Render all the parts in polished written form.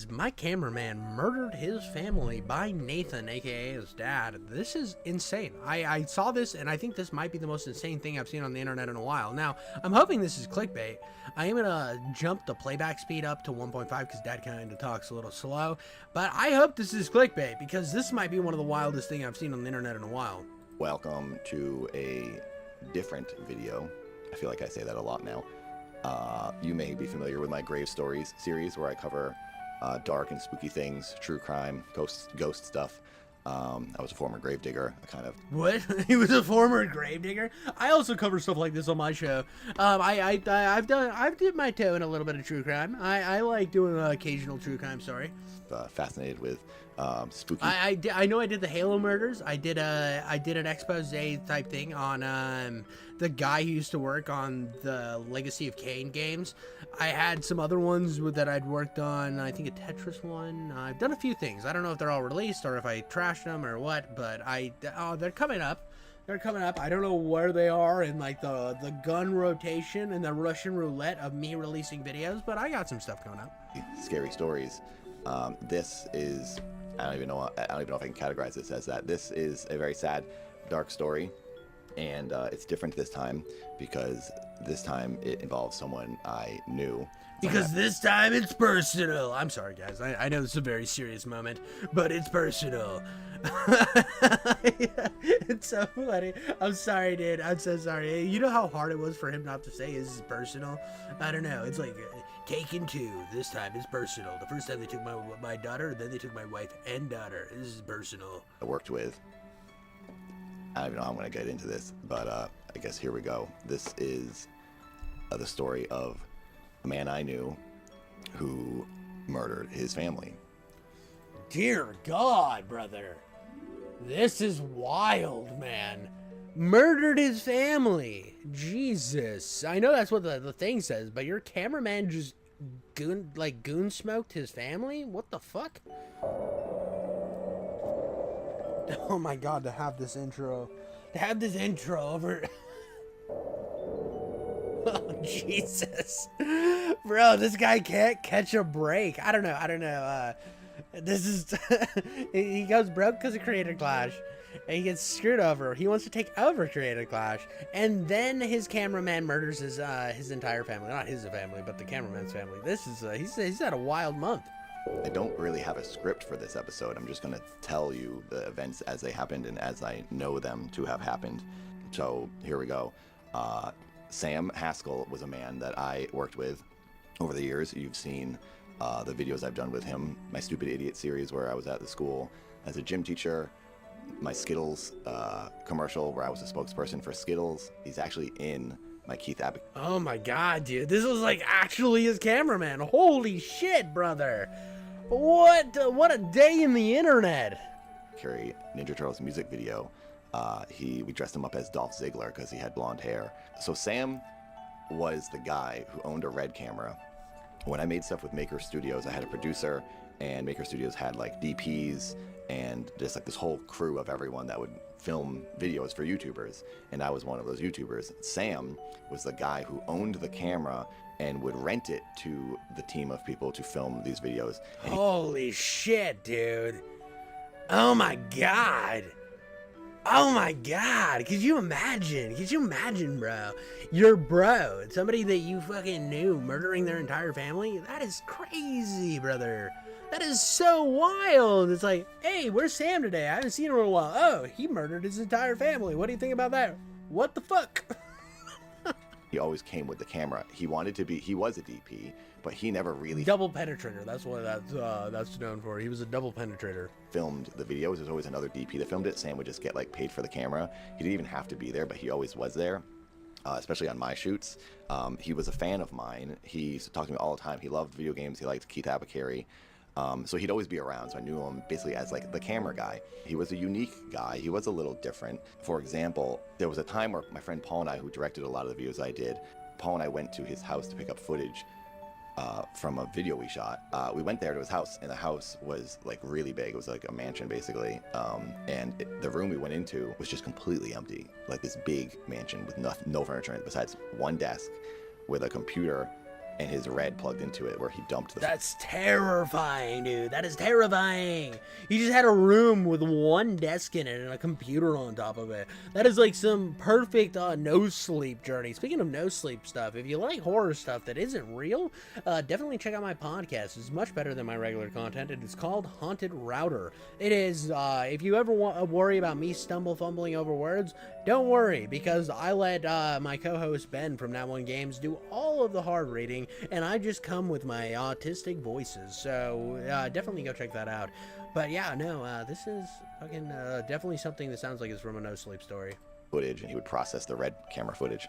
My cameraman murdered his family by Nathan, aka his dad. This is insane. I saw this and I think this might be the most insane thing I've seen on the internet in a while. Now, I'm hoping this is clickbait. I am gonna jump the playback speed up to 1.5 because dad kind of talks a little slow. But I hope this is clickbait because this might be one of the wildest things I've seen on the internet in a while. Welcome to a different video. I feel like I say that a lot now. You may be familiar with my Grave Stories series where I cover dark and spooky things, true crime, ghost stuff. I was a former gravedigger. What? He was a former gravedigger? I also cover stuff like this on my show. I've dipped my toe in a little bit of true crime. I like doing an occasional true crime story. Fascinated with spooky. I know I did the Halo murders. I did an expose type thing on the guy who used to work on the Legacy of Kain games. I had some other ones that I'd worked on. I think a Tetris one. I've done a few things. I don't know if they're all released or if I trashed them or what, but they're coming up. They're coming up. I don't know where they are in like the gun rotation and the Russian roulette of me releasing videos, but I got some stuff coming up. Scary stories. This is, I don't even know if I can categorize this as that. This is a very sad, dark story, and it's different this time because this time it involves someone I knew. Because this time it's personal. I'm sorry, guys. I know this is a very serious moment, but it's personal. It's so funny. I'm sorry, dude. I'm so sorry. You know how hard it was for him not to say this is personal? I don't know. It's like Taken 2. This time it's personal. The first time they took my daughter, then they took my wife and daughter. This is personal. I worked with. I don't even know how I'm going to get into this, but I guess here we go. This is the story of a man I knew who murdered his family. Dear God, brother. This is wild, man. Murdered his family. Jesus. I know that's what the thing says, but your cameraman just goon smoked his family? What the fuck? Oh my God, to have this intro over. Oh, Jesus. Bro, this guy can't catch a break. I don't know. This is he goes broke because of Creator Clash, and he gets screwed over. He wants to take over Creator Clash, and then his cameraman murders his entire family. Not his family, but the cameraman's family. This is he's had a wild month. I don't really have a script for this episode. I'm just going to tell you the events as they happened and as I know them to have happened. So here we go. Sam Haskell was a man that I worked with over the years. You've seen the videos I've done with him, my Stupid Idiot series where I was at the school as a gym teacher, my Skittles commercial where I was a spokesperson for Skittles. He's actually in my Keith Abbott. Oh my God, dude. This was like actually his cameraman. Holy shit, brother. What a day in the internet. Carrie Ninja Turtles music video. We dressed him up as Dolph Ziggler because he had blonde hair. So Sam was the guy who owned a Red camera. When I made stuff with Maker Studios, I had a producer, and Maker Studios had like DPs and just like this whole crew of everyone that would film videos for YouTubers, and I was one of those YouTubers. Sam was the guy who owned the camera and would rent it to the team of people to film these videos. And holy shit, dude. Oh my God. Oh my God. Could you imagine, bro? Your bro, somebody that you fucking knew, murdering their entire family? That is crazy, brother. That is so wild. It's like, hey, where's Sam today? I haven't seen him in a while. Oh, he murdered his entire family. What do you think about that? What the fuck? he always came with the camera. He was a DP, but he never really double penetrator. That's what that's known for. He was a double penetrator. Filmed the videos. There's always another DP that filmed it. Sam would just get like paid for the camera. He didn't even have to be there, but he always was there, especially on my shoots. He was a fan of mine. He used to talk to me all the time. He loved video games. He liked Keith Abbott. So he'd always be around, so I knew him basically as like the camera guy. He was a unique guy. He was a little different. For example, there was a time where my friend Paul and I, who directed a lot of the videos I did, Paul and I went to his house to pick up footage from a video we shot. We went there to his house, and the house was like really big. It was like a mansion basically, the room we went into was just completely empty, like this big mansion with no furniture in it besides one desk with a computer and his red plugged into it where he dumped the... That's terrifying, dude. That is terrifying. He just had a room with one desk in it and a computer on top of it. That is like some perfect no sleep journey. Speaking of no sleep stuff, if you like horror stuff that isn't real, definitely check out my podcast. It's much better than my regular content. It is called Haunted Router. It is, if you ever worry about me fumbling over words, don't worry, because I let my co-host Ben from Now One Games do all of the hard reading, and I just come with my autistic voices, so definitely go check that out. But yeah, no, this is fucking definitely something that sounds like it's from a no sleep story. Footage, and he would process the red camera footage,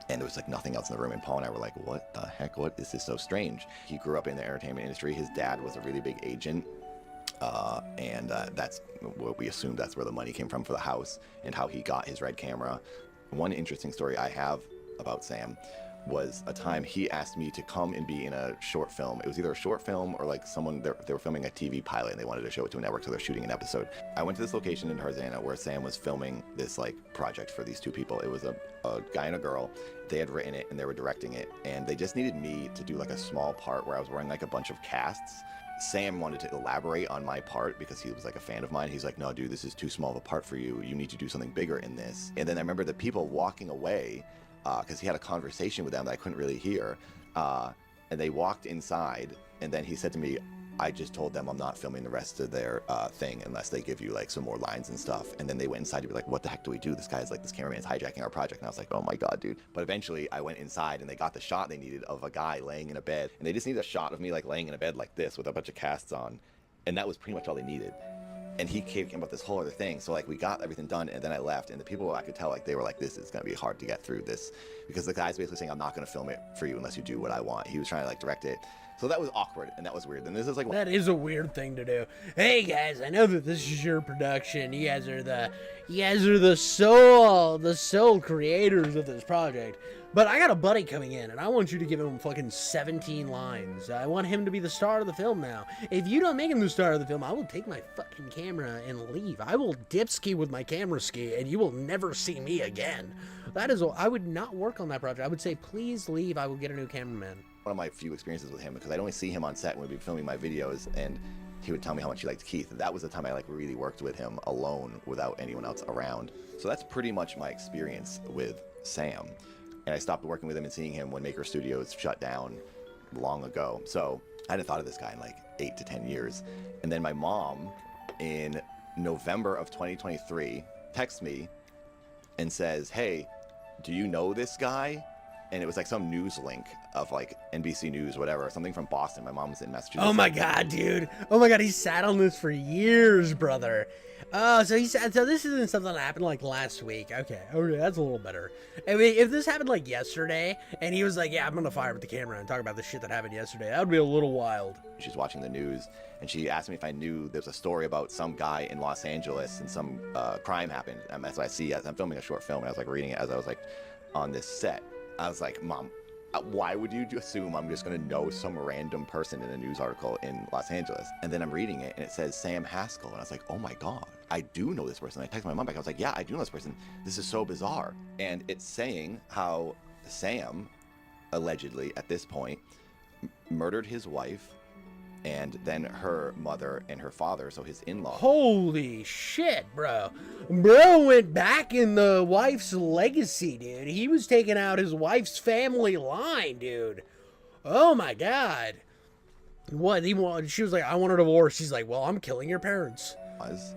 and there was like nothing else in the room, and Paul and I were like, what the heck, what is this so strange? He grew up in the entertainment industry. His dad was a really big agent, and that's what we assumed that's where the money came from for the house, and how he got his red camera. One interesting story I have about Sam was a time he asked me to come and be in a short film. It was either a short film or like they were filming a TV pilot and they wanted to show it to a network, so they're shooting an episode. I went to this location in Tarzana where Sam was filming this like project for these two people. It was a guy and a girl. They had written it and they were directing it, and they just needed me to do like a small part where I was wearing like a bunch of casts. Sam wanted to elaborate on my part because he was like a fan of mine. He's like, no, dude, this is too small of a part for you. You need to do something bigger in this. And then I remember the people walking away because he had a conversation with them that I couldn't really hear. And they walked inside, and then he said to me, I just told them I'm not filming the rest of their thing unless they give you like some more lines and stuff. And then they went inside to be like, what the heck do we do? This guy's like, this cameraman's hijacking our project. And I was like, oh my God, dude. But eventually I went inside and they got the shot they needed of a guy laying in a bed. And they just needed a shot of me like laying in a bed like this with a bunch of casts on. And that was pretty much all they needed. And he came up with this whole other thing. So like we got everything done, and then I left, and the people, I could tell like they were like, this is gonna be hard to get through this, because the guy's basically saying, I'm not gonna film it for you unless you do what I want. He was trying to like direct it. So that was awkward, and that was weird. And this is like, that is a weird thing to do. Hey guys, I know that this is your production. You guys are the sole creators of this project. But I got a buddy coming in, and I want you to give him fucking 17 lines. I want him to be the star of the film now. If you don't make him the star of the film, I will take my fucking camera and leave. I will dip ski with my camera ski, and you will never see me again. That is, I would not work on that project. I would say, please leave. I will get a new cameraman. One of my few experiences with him, because I'd only see him on set when we'd be filming my videos, and he would tell me how much he liked Keith. That was the time I like really worked with him alone without anyone else around. So that's pretty much my experience with Sam. And I stopped working with him and seeing him when Maker Studios shut down long ago. So I hadn't thought of this guy in like 8 to 10 years. And then my mom in November of 2023 texts me and says, hey, do you know this guy? And it was like some news link of like NBC News, whatever, something from Boston. My mom's in Massachusetts. Oh my God, dude. Oh my God, he sat on this for years, brother. So this isn't something that happened like last week. Okay, that's a little better. I mean, if this happened like yesterday, and he was like, yeah, I'm gonna fire up the camera and talk about the shit that happened yesterday, that would be a little wild. She's watching the news, and she asked me if I knew there's a story about some guy in Los Angeles and some crime happened. And that's what I see as I'm filming a short film, and I was like reading it as I was like on this set. I was like, Mom, why would you assume I'm just going to know some random person in a news article in Los Angeles? And then I'm reading it, and it says Sam Haskell. And I was like, oh my God, I do know this person. I texted my mom back. I was like, yeah, I do know this person. This is so bizarre. And it's saying how Sam, allegedly at this point, murdered his wife, and then her mother and her father, so his in-law. Holy shit, bro. Bro went back in the wife's legacy, dude. He was taking out his wife's family line, dude. Oh my God. What? She was like, I want a divorce. She's like, well, I'm killing your parents. Was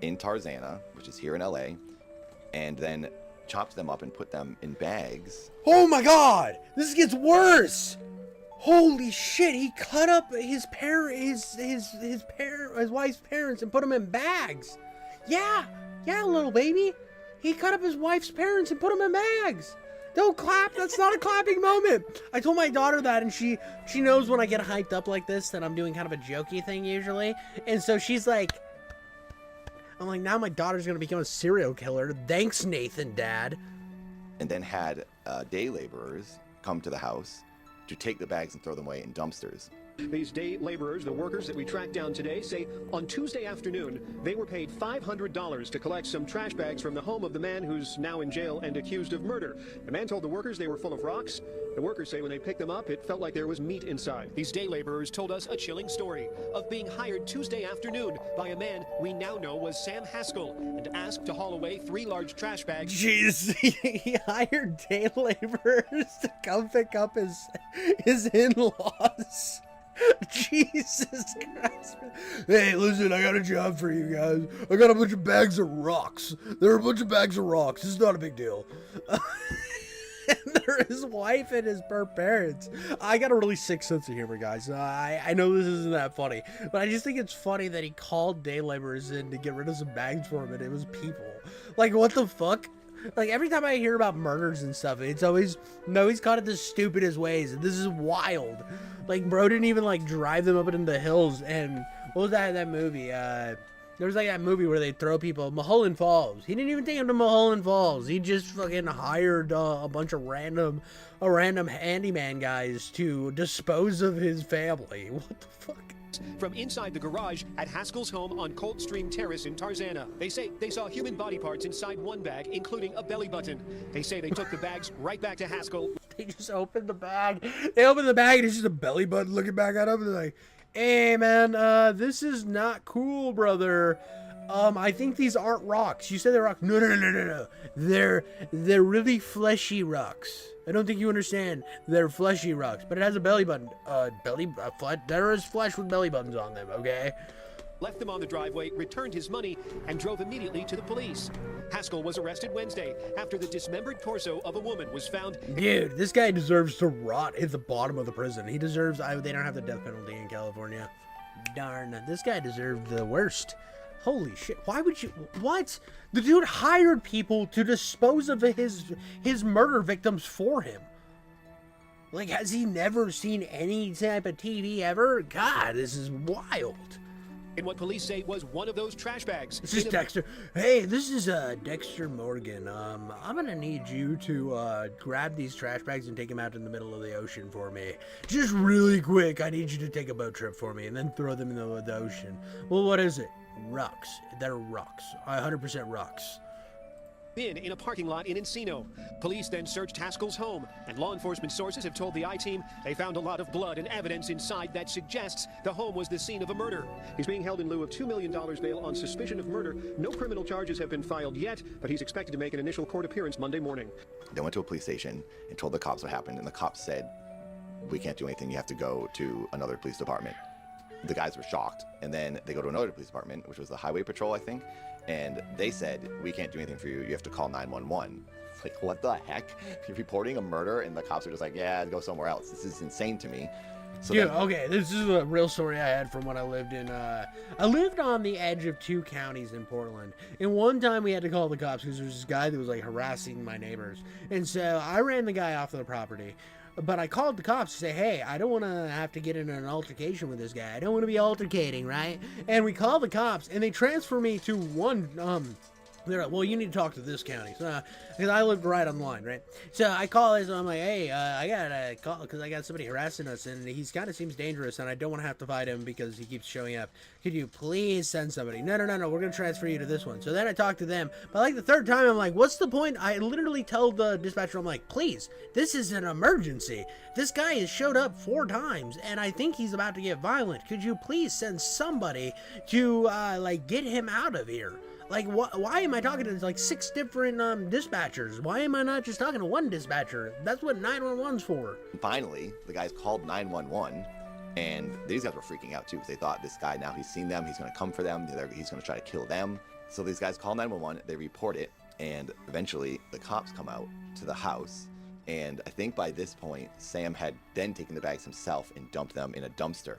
in Tarzana, which is here in LA, and then chopped them up and put them in bags. Oh my God. This gets worse. Holy shit, he cut up his wife's parents and put them in bags. Yeah, little baby. He cut up his wife's parents and put them in bags. Don't clap, that's not a clapping moment. I told my daughter that, and she knows when I get hyped up like this that I'm doing kind of a jokey thing usually. And so she's like, I'm like, now my daughter's gonna become a serial killer. Thanks, Nathan, Dad. And then had day laborers come to the house to take the bags and throw them away in dumpsters. These day laborers, the workers that we tracked down today, say on Tuesday afternoon they were paid $500 to collect some trash bags from the home of the man who's now in jail and accused of murder. The man told the workers they were full of rocks. The workers say when they picked them up, it felt like there was meat inside. These day laborers told us a chilling story of being hired Tuesday afternoon by a man we now know was Sam Haskell and asked to haul away 3 large trash bags. Jeez, he hired day laborers to come pick up his in-laws. Jesus Christ. Hey, listen, I got a job for you guys. I got a bunch of bags of rocks. There are a bunch of bags of rocks. It's not a big deal. And they're his wife and his parents. I got a really sick sense of humor, guys. I know this isn't that funny, but I just think it's funny that he called day laborers in to get rid of some bags for him, and it was people. Like, what the fuck? Like, every time I hear about murders and stuff, it's always, no, he's caught it the stupidest ways, and this is wild. Like, bro didn't even, like, drive them up into the hills, and what was that movie? There was, like, that movie where they throw people, Mulholland Falls. He didn't even take them to Mulholland Falls. He just fucking hired a bunch of random handyman guys to dispose of his family. What the fuck? From inside the garage at Haskell's home on Coldstream Terrace in Tarzana. They say they saw human body parts inside one bag, including a belly button. They say they took the bags right back to Haskell. They just opened the bag. They opened the bag and it's just a belly button looking back at him. And they're like, hey, man, this is not cool, brother. I think these aren't rocks. You said they're rocks. No. They're really fleshy rocks. I don't think you understand. They're fleshy rocks, but it has a belly button. There is flesh with belly buttons on them, okay? Left them on the driveway, returned his money, and drove immediately to the police. Haskell was arrested Wednesday after the dismembered torso of a woman was found. Dude, this guy deserves to rot at the bottom of the prison. He deserves, they don't have the death penalty in California. Darn, this guy deserved the worst. Holy shit, why would you, what? The dude hired people to dispose of his murder victims for him. Like, has he never seen any type of TV ever? God, this is wild. In what police say was one of those trash bags. This is Dexter. Hey, this is Dexter Morgan. I'm gonna need you to grab these trash bags and take them out in the middle of the ocean for me. Just really quick, I need you to take a boat trip for me and then throw them in the ocean. Well, what is it? Rocks. They're rocks. 100% rocks. In a parking lot in Encino. Police then searched Haskell's home, and law enforcement sources have told the I-Team they found a lot of blood and evidence inside that suggests the home was the scene of a murder. He's being held in lieu of $2 million bail on suspicion of murder. No criminal charges have been filed yet, but he's expected to make an initial court appearance Monday morning. They went to a police station and told the cops what happened, and the cops said, we can't do anything, you have to go to another police department. The guys were shocked, and then they go to another police department, which was the highway patrol, I think, and they said, we can't do anything for you, you have to call 911. It's like, what the heck? You're reporting a murder, and the cops are just like, yeah, go somewhere else. This is insane to me. So dude, okay, this is a real story I had from when I lived in, I lived on the edge of 2 counties in Portland, and one time we had to call the cops because there was this guy that was, like, harassing my neighbors, and so I ran the guy off of the property. But I called the cops to say, hey, I don't want to have to get in an altercation with this guy. I don't want to be altercating, right? And we called the cops, and they transfer me to one, they're like, well, you need to talk to this county. So, because I lived right on the line, right? So I call this, and I'm like, hey, I got a call because I got somebody harassing us, and he's kind of seems dangerous, and I don't want to have to fight him because he keeps showing up. Could you please send somebody? No, we're going to transfer you to this one. So then I talk to them. But like the third time, I'm like, what's the point? I literally tell the dispatcher, I'm like, please, this is an emergency. This guy has showed up 4 times, and I think he's about to get violent. Could you please send somebody to, like, get him out of here? Like, why am I talking to, like, 6 different dispatchers? Why am I not just talking to one dispatcher? That's what 911's for. Finally, the guys called 911, and these guys were freaking out, too, because they thought this guy, now he's seen them, he's going to come for them, he's going to try to kill them. So these guys call 911, they report it, and eventually the cops come out to the house. And I think by this point, Sam had then taken the bags himself and dumped them in a dumpster.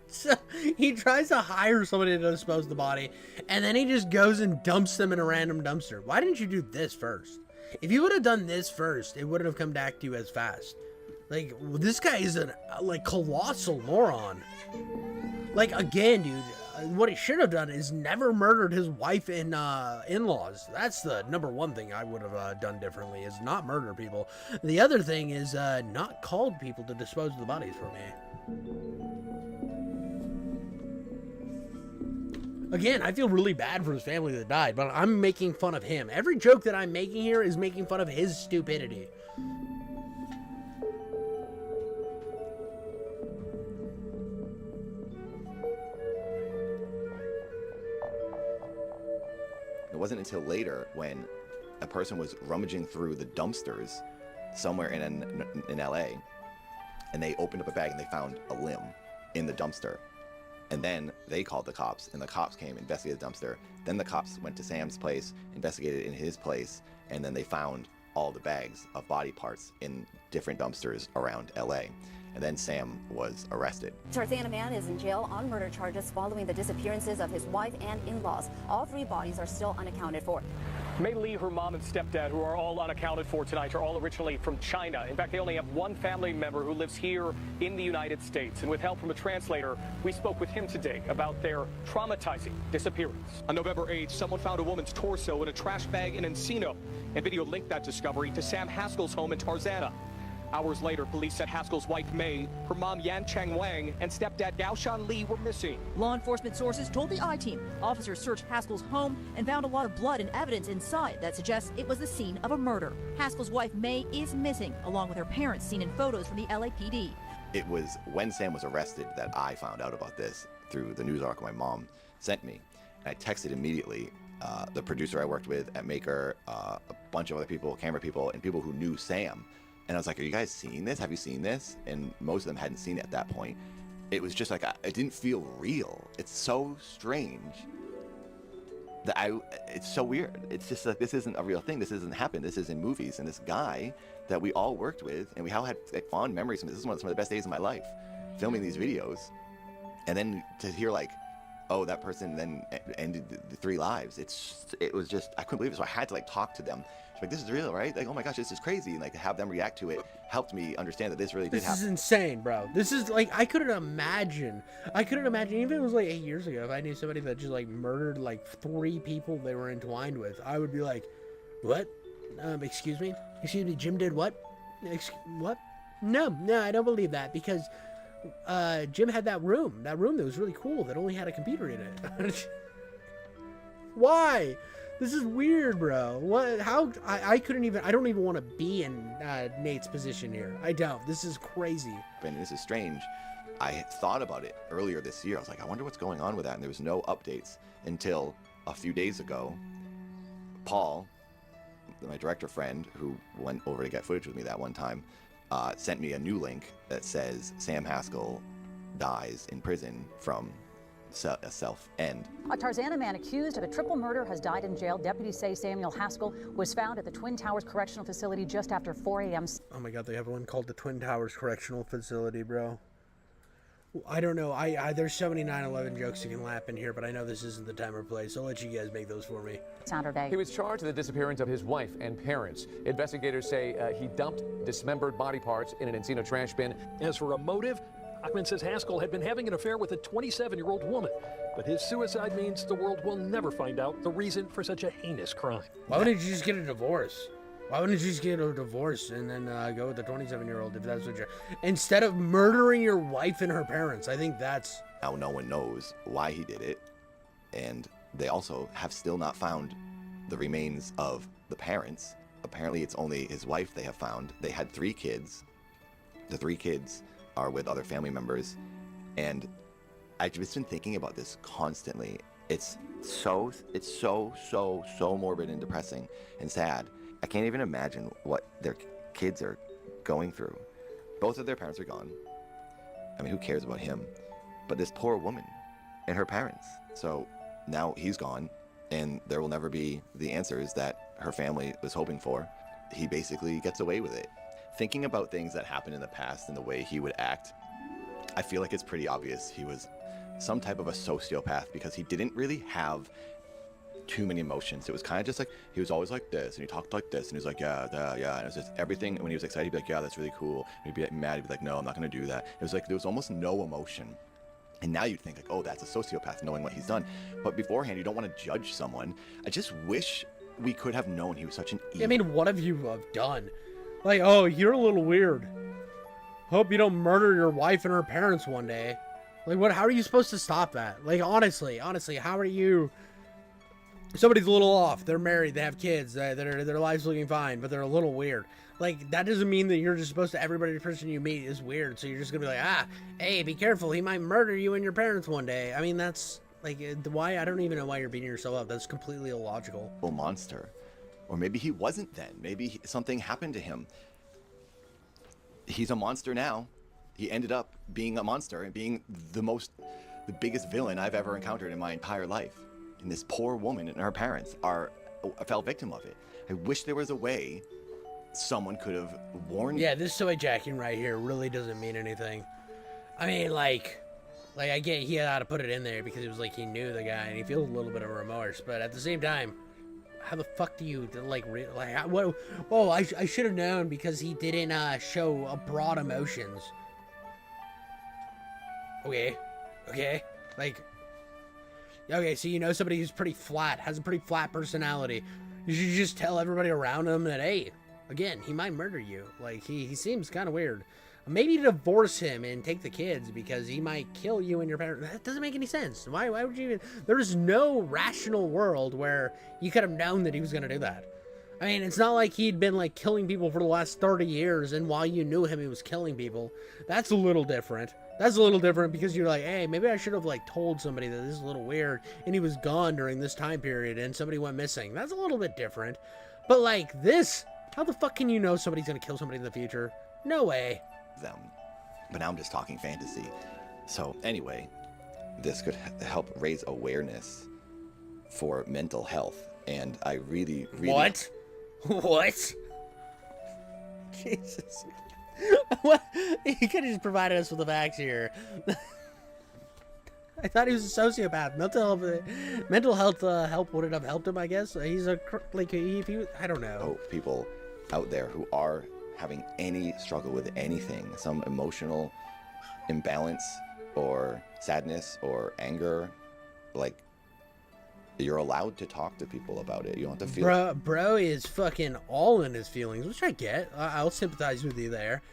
So he tries to hire somebody to dispose of the body, and then he just goes and dumps them in a random dumpster. Why didn't you do this first? If you would have done this first, it wouldn't have come back to you as fast. Like, this guy is a colossal moron. Like, again, dude, what he should have done is never murdered his wife and in-laws. That's the number one thing I would have done differently, is not murder people. The other thing is not called people to dispose of the bodies for me. Again, I feel really bad for his family that died, but I'm making fun of him. Every joke that I'm making here is making fun of his stupidity. It wasn't until later when a person was rummaging through the dumpsters somewhere in LA, and they opened up a bag and they found a limb in the dumpster. And then they called the cops, and the cops came, investigated the dumpster. Then the cops went to Sam's place, investigated in his place, and then they found all the bags of body parts in different dumpsters around LA. And then Sam was arrested. Tarzana Man is in jail on murder charges following the disappearances of his wife and in-laws. All three bodies are still unaccounted for. Mei Li, her mom and stepdad, who are all unaccounted for tonight, are all originally from China. In fact, they only have one family member who lives here in the United States. And with help from a translator, we spoke with him today about their traumatizing disappearance. On November 8th, someone found a woman's torso in a trash bag in Encino, and video linked that discovery to Sam Haskell's home in Tarzana. Hours later, police said Haskell's wife, Mei, her mom, Yan Cheng Wang, and stepdad, Gaoshan Li, were missing. Law enforcement sources told the I-Team officers searched Haskell's home and found a lot of blood and evidence inside that suggests it was the scene of a murder. Haskell's wife, Mei, is missing, along with her parents seen in photos from the LAPD. It was when Sam was arrested that I found out about this through the news article my mom sent me. And I texted immediately the producer I worked with at Maker, a bunch of other people, camera people, and people who knew Sam. And I was like, are you guys seeing this? Have you seen this? And most of them hadn't seen it at that point. It was just like, it didn't feel real. It's so strange that it's so weird. It's just like, this isn't a real thing. This isn't happened. This is in movies. And this guy that we all worked with, and we all had like fond memories from this. This is some of the best days of my life, filming these videos. And then to hear like, oh, that person then ended the three lives. It was just, I couldn't believe it. So I had to like talk to them. Like, this is real, right? Like, oh my gosh, this is crazy. And like to have them react to it helped me understand that this really did happen. This is insane, bro. This is like, I couldn't imagine, even if it was like 8 years ago, if I knew somebody that just like murdered like 3 people they were entwined with, I would be like, what? Excuse me, Jim did what? What? No, I don't believe that, because Jim had that room that was really cool that only had a computer in it. Why? This is weird, bro. What? How? I couldn't even. I don't even want to be in Nate's position here. I don't. This is crazy. And this is strange. I thought about it earlier this year. I was like, I wonder what's going on with that. And there was no updates until a few days ago. Paul, my director friend, who went over to get footage with me that one time, sent me a new link that says Sam Haskell dies in prison from a self-end. A Tarzana man accused of a triple murder has died in jail. Deputies say Samuel Haskell was found at the Twin Towers Correctional Facility just after 4 a.m. Oh my God, they have one called the Twin Towers Correctional Facility, bro. I don't know. There's so many 9/11 jokes you can laugh in here, but I know this isn't the time or place. I'll let you guys make those for me. Saturday. He was charged with the disappearance of his wife and parents. Investigators say he dumped dismembered body parts in an Encino trash bin. As for a motive, Achman says Haskell had been having an affair with a 27-year-old woman, but his suicide means the world will never find out the reason for such a heinous crime. Why wouldn't you just get a divorce? Why wouldn't you just get a divorce and then go with the 27-year-old if that's what you're... Instead of murdering your wife and her parents, I think that's... Now no one knows why he did it, and they also have still not found the remains of the parents. Apparently it's only his wife they have found. They had 3 kids. The 3 kids are with other family members, and I've just been thinking about this constantly. It's so morbid and depressing and sad. I can't even imagine what their kids are going through. Both of their parents are gone. I mean, who cares about him? But this poor woman and her parents. So now he's gone, and there will never be the answers that her family was hoping for. He basically gets away with it. Thinking about things that happened in the past and the way he would act, I feel like it's pretty obvious he was some type of a sociopath, because he didn't really have too many emotions. It was kind of just like, he was always like this, and he talked like this, and he was like, yeah, and it was just everything. When he was excited, he'd be like, yeah, that's really cool. And he'd be mad, he'd be like, no, I'm not going to do that. It was like, there was almost no emotion. And now you'd think like, oh, that's a sociopath knowing what he's done. But beforehand, you don't want to judge someone. I just wish we could have known he was such an evil. I mean, what have you done? Like, oh, you're a little weird. Hope you don't murder your wife and her parents one day. Like, what? How are you supposed to stop that? Like, honestly, how are you? Somebody's a little off. They're married. They have kids. Their life's looking fine, but they're a little weird. Like, that doesn't mean that you're just supposed to, every person you meet is weird, so you're just gonna be like, hey, be careful, he might murder you and your parents one day. I mean, that's, like, why, I don't even know why you're beating yourself up. That's completely illogical. Monster. Or maybe he wasn't then. Maybe something happened to him. He's a monster now. He ended up being a monster and being the biggest villain I've ever encountered in my entire life. And this poor woman and her parents fell victim of it. I wish there was a way someone could have warned. Yeah, this soy jacking right here really doesn't mean anything. I mean, like I get he had to put it in there because it was like he knew the guy and he feels a little bit of remorse, but at the same time, how the fuck do you what? Oh, I should have known because he didn't show broad emotions. Okay, like, okay, so you know somebody who's pretty flat, has a pretty flat personality. You should just tell everybody around him that, hey, again, he might murder you. Like, he seems kind of weird. Maybe divorce him and take the kids because he might kill you and your parents. That doesn't make any sense. Why would you even... There's no rational world where you could have known that he was going to do that. I mean, it's not like he'd been, like, killing people for the last 30 years, and while you knew him, he was killing people. That's a little different. That's a little different because you're like, hey, maybe I should have, like, told somebody that this is a little weird, and he was gone during this time period, and somebody went missing. That's a little bit different. But, like, this... How the fuck can you know somebody's gonna kill somebody in the future? No way. Them. But now I'm just talking fantasy. So anyway, this could help raise awareness for mental health. And I really... What? What? Jesus. What? He could have just provided us with the facts here. I thought he was a sociopath. Mental health help wouldn't have helped him, I guess. He's a, like, if he, I don't know. Oh, people out there who are having any struggle with anything, some emotional imbalance or sadness or anger, like, you're allowed to talk to people about it. You don't have to feel... Bro is fucking all in his feelings, which I get. I'll sympathize with you there.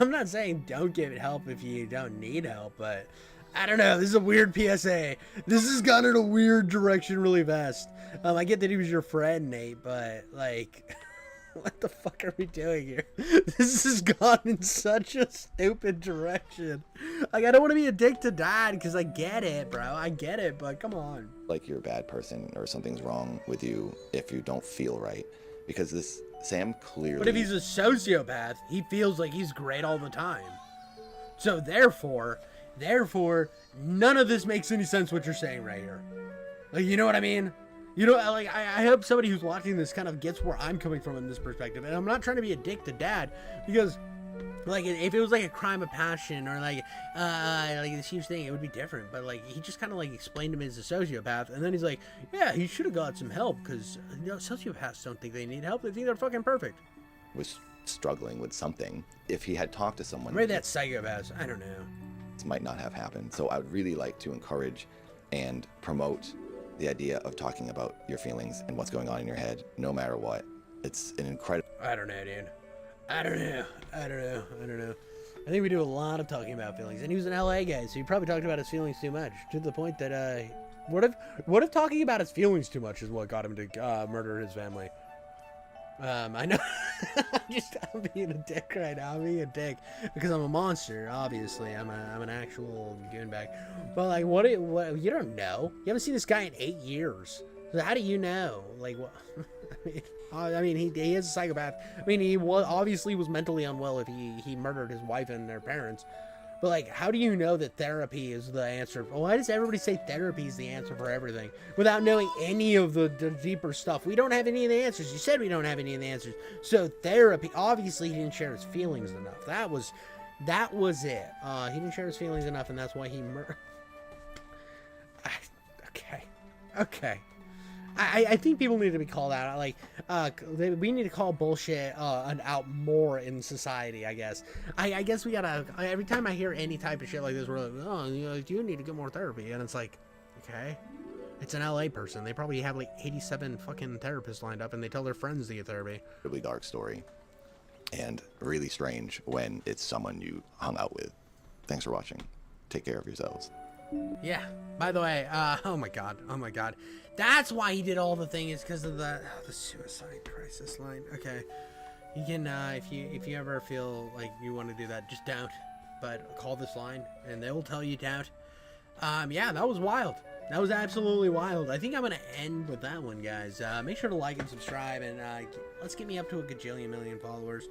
I'm not saying don't give it help if you don't need help, but I don't know. This is a weird PSA. This has gone in a weird direction really fast. I get that he was your friend, Nate, but, like... What the fuck are we doing here? This has gone in such a stupid direction. Like, I don't want to be a dick to Dad, because I get it, bro. I get it, but come on. Like you're a bad person or something's wrong with you if you don't feel right. Because this Sam clearly... But if he's a sociopath, he feels like he's great all the time. So therefore, none of this makes any sense what you're saying right here. Like, you know what I mean? You know, like, I hope somebody who's watching this kind of gets where I'm coming from in this perspective. And I'm not trying to be a dick to Dad, because, like, if it was, like, a crime of passion or, like this huge thing, it would be different. But, like, he just kind of, like, explained him as a sociopath. And then he's like, yeah, he should have got some help, because, you know, sociopaths don't think they need help. They think they're fucking perfect. Was struggling with something. If he had talked to someone... Maybe that's psychopaths. I don't know. This might not have happened. So I would really like to encourage and promote the idea of talking about your feelings and what's going on in your head, no matter what. It's an incredible... I don't know, dude. I don't know. I think we do a lot of talking about feelings. And he was an LA guy, so he probably talked about his feelings too much, to the point that, what if talking about his feelings too much is what got him to murder his family? I know. I'm being a dick right now. I'm being a dick because I'm a monster. Obviously, I'm an actual goonbag. But like, what? You don't know. You haven't seen this guy in 8 years. So how do you know? Like, what? I mean, he is a psychopath. I mean, he obviously was mentally unwell if he murdered his wife and their parents. But, like, how do you know that therapy is the answer? Why does everybody say therapy is the answer for everything without knowing any of the deeper stuff? We don't have any of the answers. You said we don't have any of the answers. So therapy, obviously he didn't share his feelings enough. That was it. He didn't share his feelings enough, and that's why he murdered. Okay. I think people need to be called out. Like, we need to call bullshit out more in society, I guess. I guess we gotta, every time I hear any type of shit like this, we're like, oh, you need to get more therapy. And it's like, okay. It's an LA person. They probably have like 87 fucking therapists lined up, and they tell their friends to get therapy. Really dark story. And really strange when it's someone you hung out with. Thanks for watching. Take care of yourselves. Yeah. By the way, oh my god. That's why he did all the thing, is because of the suicide crisis line. Okay. You can, if you ever feel like you want to do that, just don't. But call this line, and they will tell you don't. Yeah, that was wild. That was absolutely wild. I think I'm going to end with that one, guys. Make sure to like and subscribe, and let's get me up to a gajillion million followers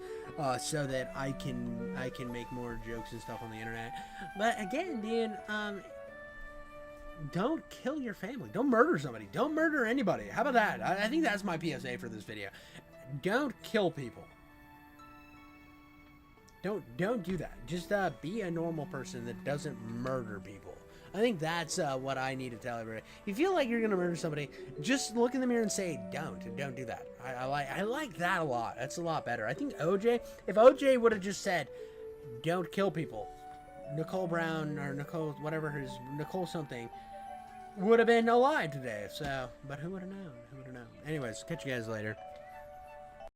so that I can make more jokes and stuff on the internet. But again, dude, don't kill your family. Don't murder somebody. Don't murder anybody. How about that? I think that's my PSA for this video. Don't kill people. Don't do that. Just be a normal person that doesn't murder people. I think that's what I need to tell everybody. If you feel like you're gonna murder somebody, just look in the mirror and say, don't do that. I like that a lot. That's a lot better. I think OJ, if OJ would have just said, don't kill people, Nicole Brown, or Nicole, whatever his, Nicole something, would have been alive today. So, but who would have known? Anyways, catch you guys later.